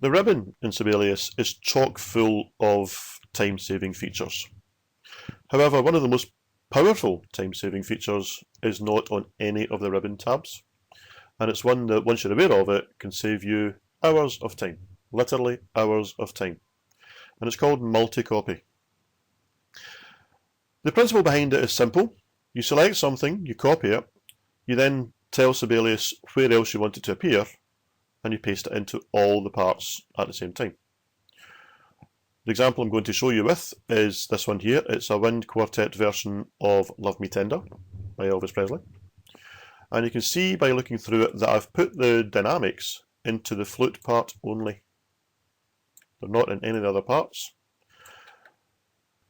The ribbon in Sibelius is chock full of time-saving features. However, one of the most powerful time-saving features is not on any of the ribbon tabs, and it's one that, once you're aware of it, can save you hours of time, literally hours of time, and it's called MultiCopy. The principle behind it is simple. You select something, you copy it, you then tell Sibelius where else you want it to appear, and you paste it into all the parts at the same time. The example I'm going to show you with is this one here. It's a wind quartet version of Love Me Tender by Elvis Presley. And you can see by looking through it that I've put the dynamics into the flute part only. They're not in any of the other parts.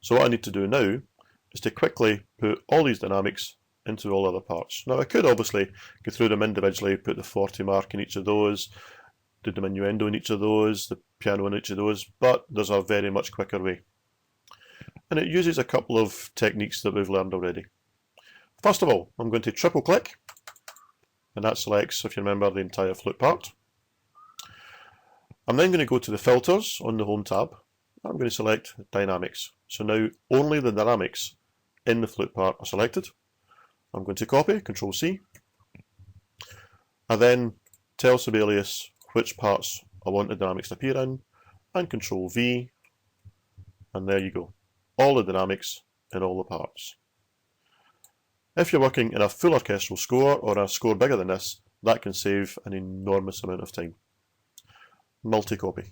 So what I need to do now is to quickly put all these dynamics into all other parts. Now I could obviously go through them individually, put the 40 mark in each of those, do the diminuendo in each of those, the piano in each of those, but there's a very much quicker way. And it uses a couple of techniques that we've learned already. First of all, I'm going to triple click, and that selects, if you remember, the entire flute part. I'm then going to go to the filters on the home tab. I'm going to select dynamics. So now only the dynamics in the flute part are selected. I'm going to copy, Control C. I then tell Sibelius which parts I want the dynamics to appear in, and Control V, and there you go. All the dynamics in all the parts. If you're working in a full orchestral score or a score bigger than this, that can save an enormous amount of time. MultiCopy.